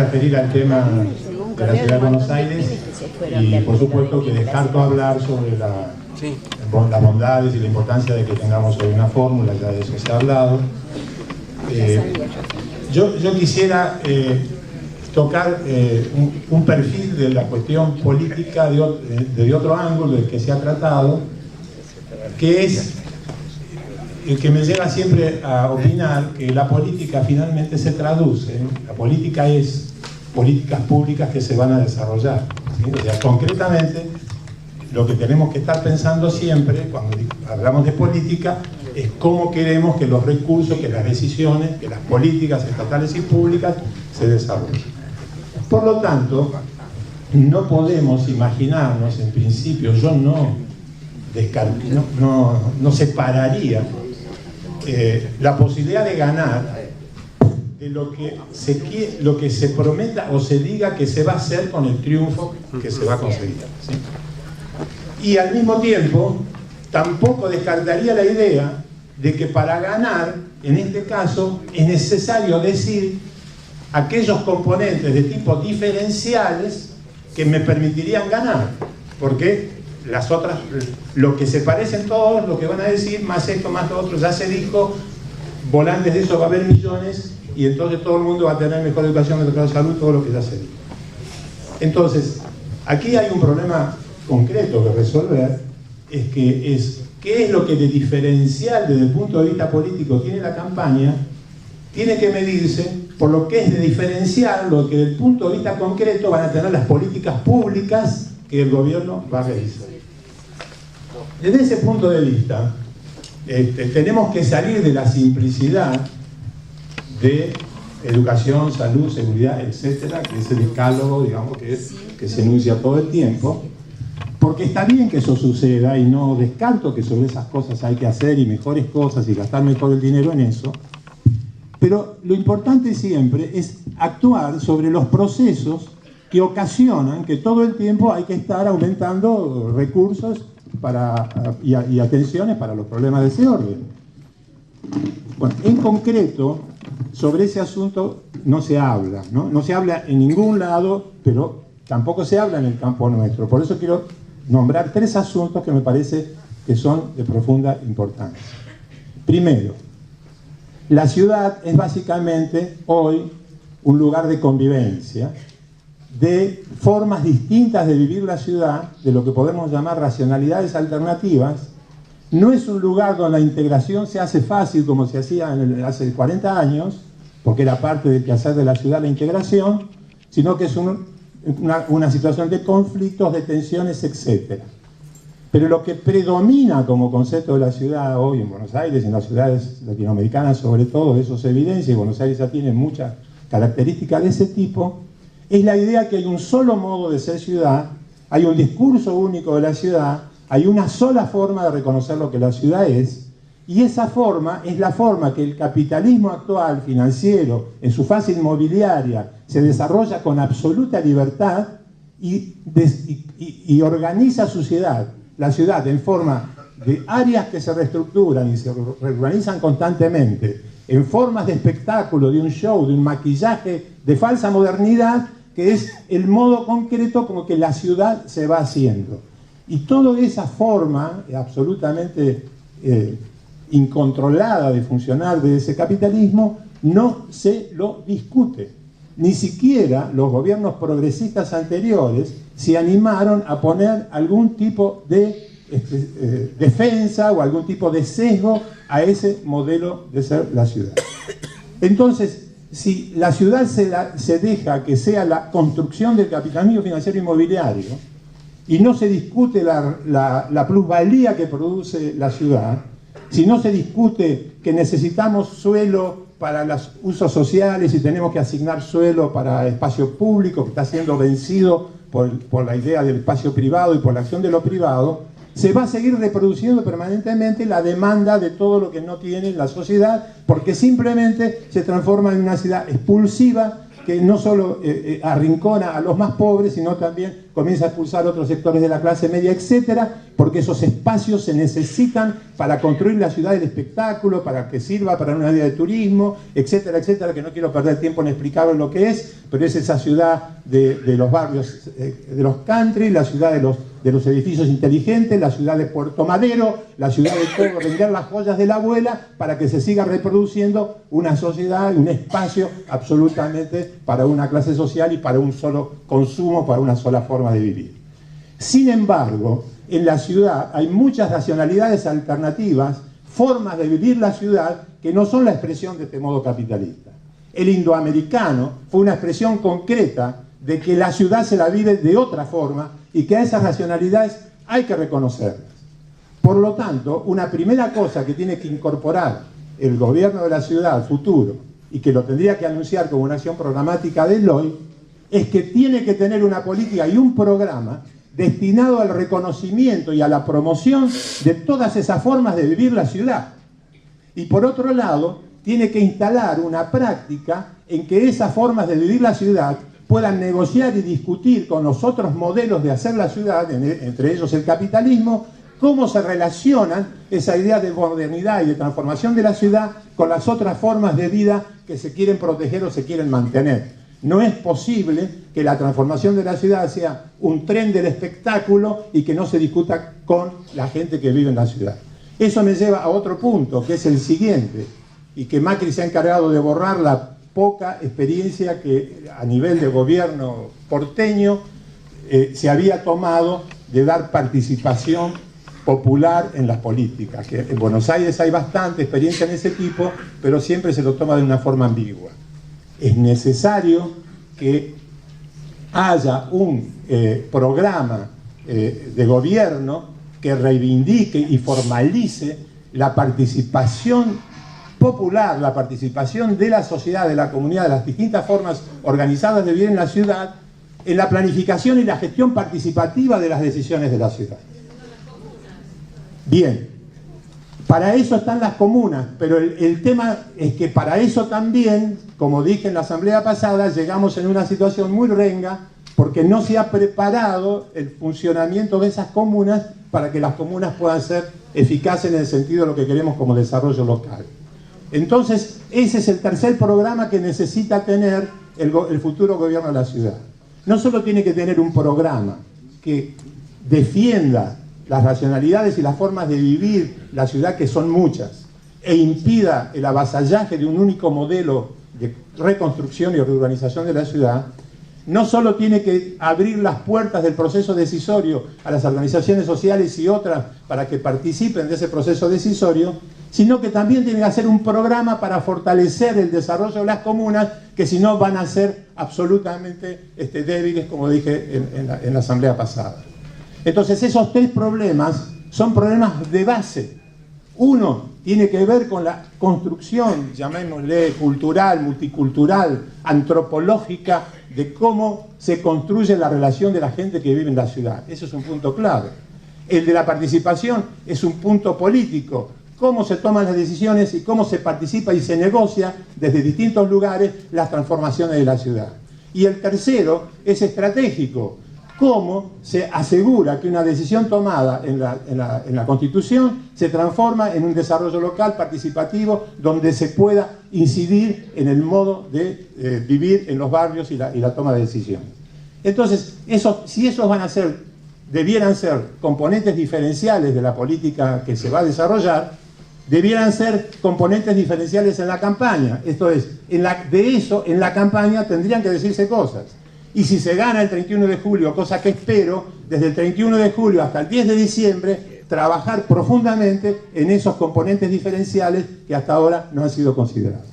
referir al tema de la ciudad de Buenos Aires y por supuesto que descarto hablar sobre las bondades y la importancia de que tengamos hoy una fórmula, ya de eso se ha hablado. Yo quisiera tocar un perfil de la cuestión política de otro ángulo del que se ha tratado, que es el que me lleva siempre a opinar que la política finalmente se traduce, la política es políticas públicas que se van a desarrollar, ¿sí? O sea, concretamente, lo que tenemos que estar pensando siempre, cuando hablamos de política, es cómo queremos que los recursos, que las decisiones, que las políticas estatales y públicas se desarrollen. Por lo tanto, no podemos imaginarnos, en principio, yo no separaría la posibilidad de ganar de lo que se prometa o se diga que se va a hacer con el triunfo que se va a conseguir, ¿sí? Y al mismo tiempo tampoco descartaría la idea de que para ganar, en este caso, es necesario decir aquellos componentes de tipo diferenciales que me permitirían ganar, porque las otras, lo que se parecen todos, lo que van a decir, más esto, más lo otro, ya se dijo, volantes de eso va a haber millones, y entonces todo el mundo va a tener mejor educación, mejor salud, todo lo que ya se dijo. Entonces, aquí hay un problema concreto que resolver, ¿qué es lo que de diferencial desde el punto de vista político tiene la campaña? Tiene que medirse por lo que es de diferencial, lo que desde el punto de vista concreto van a tener las políticas públicas que el gobierno va a realizar. Desde ese punto de vista, tenemos que salir de la simplicidad de educación, salud, seguridad, etcétera, que es el decálogo, digamos, que se enuncia todo el tiempo, porque está bien que eso suceda y no descarto que sobre esas cosas hay que hacer y mejores cosas y gastar mejor el dinero en eso, pero lo importante siempre es actuar sobre los procesos que ocasionan que todo el tiempo hay que estar aumentando recursos y atenciones para los problemas de ese orden. Bueno, en concreto, sobre ese asunto no se habla, ¿no? No se habla en ningún lado, pero tampoco se habla en el campo nuestro. Por eso quiero nombrar 3 asuntos que me parece que son de profunda importancia. Primero, la ciudad es básicamente hoy un lugar de convivencia, de formas distintas de vivir la ciudad, de lo que podemos llamar racionalidades alternativas. No es un lugar donde la integración se hace fácil como se hacía hace 40 años, porque era parte del quehacer de la ciudad la integración, sino que es una situación de conflictos, de tensiones, etc. Pero lo que predomina como concepto de la ciudad hoy en Buenos Aires, en las ciudades latinoamericanas sobre todo, eso se evidencia, y Buenos Aires ya tiene muchas características de ese tipo, es la idea que hay un solo modo de ser ciudad, hay un discurso único de la ciudad, hay una sola forma de reconocer lo que la ciudad es, y esa forma es la forma que el capitalismo actual, financiero, en su fase inmobiliaria, se desarrolla con absoluta libertad y organiza su ciudad, la ciudad en forma de áreas que se reestructuran y se reorganizan constantemente, en formas de espectáculo, de un show, de un maquillaje de falsa modernidad, que es el modo concreto como que la ciudad se va haciendo. Y toda esa forma absolutamente incontrolada de funcionar de ese capitalismo no se lo discute. Ni siquiera los gobiernos progresistas anteriores se animaron a poner algún tipo de defensa o algún tipo de sesgo a ese modelo de ser la ciudad. Entonces, si la ciudad se deja que sea la construcción del capitalismo financiero inmobiliario y no se discute la plusvalía que produce la ciudad, si no se discute que necesitamos suelo para los usos sociales y tenemos que asignar suelo para espacio público que está siendo vencido por la idea del espacio privado y por la acción de lo privado, se va a seguir reproduciendo permanentemente la demanda de todo lo que no tiene la sociedad, porque simplemente se transforma en una ciudad expulsiva que no solo arrincona a los más pobres, sino también comienza a expulsar otros sectores de la clase media, etcétera, porque esos espacios se necesitan para construir la ciudad del espectáculo, para que sirva para una área de turismo, etcétera, etcétera, que no quiero perder tiempo en explicar lo que es, pero es esa ciudad de los barrios, de los country, la ciudad de los edificios inteligentes, la ciudad de Puerto Madero, la ciudad de todo, vender las joyas de la abuela para que se siga reproduciendo una sociedad, un espacio absolutamente para una clase social y para un solo consumo, para una sola forma de vivir. Sin embargo, en la ciudad hay muchas racionalidades alternativas, formas de vivir la ciudad que no son la expresión de este modo capitalista. El indoamericano fue una expresión concreta de que la ciudad se la vive de otra forma y que a esas racionalidades hay que reconocerlas. Por lo tanto, una primera cosa que tiene que incorporar el gobierno de la ciudad futuro y que lo tendría que anunciar como una acción programática del hoy, es que tiene que tener una política y un programa destinado al reconocimiento y a la promoción de todas esas formas de vivir la ciudad. Y por otro lado, tiene que instalar una práctica en que esas formas de vivir la ciudad puedan negociar y discutir con los otros modelos de hacer la ciudad, entre ellos el capitalismo, cómo se relacionan esa idea de modernidad y de transformación de la ciudad con las otras formas de vida que se quieren proteger o se quieren mantener. No es posible que la transformación de la ciudad sea un tren del espectáculo y que no se discuta con la gente que vive en la ciudad. Eso me lleva a otro punto, que es el siguiente, y que Macri se ha encargado de borrar la poca experiencia que a nivel de gobierno porteño se había tomado de dar participación popular en las políticas. Que en Buenos Aires hay bastante experiencia en ese tipo, pero siempre se lo toma de una forma ambigua. Es necesario que haya un programa de gobierno que reivindique y formalice la participación popular, la participación de la sociedad, de la comunidad, de las distintas formas organizadas de vivir en la ciudad, en la planificación y la gestión participativa de las decisiones de la ciudad. Bien, para eso están las comunas, pero el tema es que para eso también, como dije en la asamblea pasada, llegamos en una situación muy renga porque no se ha preparado el funcionamiento de esas comunas para que las comunas puedan ser eficaces en el sentido de lo que queremos como desarrollo local. Entonces, ese es el tercer programa que necesita tener el futuro gobierno de la ciudad. No solo tiene que tener un programa que defienda las racionalidades y las formas de vivir la ciudad, que son muchas, e impida el avasallaje de un único modelo de reconstrucción y reurbanización de la ciudad, no solo tiene que abrir las puertas del proceso decisorio a las organizaciones sociales y otras para que participen de ese proceso decisorio, sino que también tiene que hacer un programa para fortalecer el desarrollo de las comunas, que si no van a ser absolutamente débiles, como dije en la asamblea pasada. Entonces esos tres problemas son problemas de base. Uno tiene que ver con la construcción, llamémosle cultural, multicultural, antropológica, de cómo se construye la relación de la gente que vive en la ciudad. Eso es un punto clave. El de la participación es un punto político. Cómo se toman las decisiones y cómo se participa y se negocia desde distintos lugares las transformaciones de la ciudad. Y el tercero es estratégico. Cómo se asegura que una decisión tomada en la Constitución se transforma en un desarrollo local participativo donde se pueda incidir en el modo de vivir en los barrios y la toma de decisiones. Entonces, si esos debieran ser componentes diferenciales de la política que se va a desarrollar, debieran ser componentes diferenciales en la campaña. Esto es, en la campaña tendrían que decirse cosas. Y si se gana el 31 de julio, cosa que espero, desde el 31 de julio hasta el 10 de diciembre, trabajar profundamente en esos componentes diferenciales que hasta ahora no han sido considerados.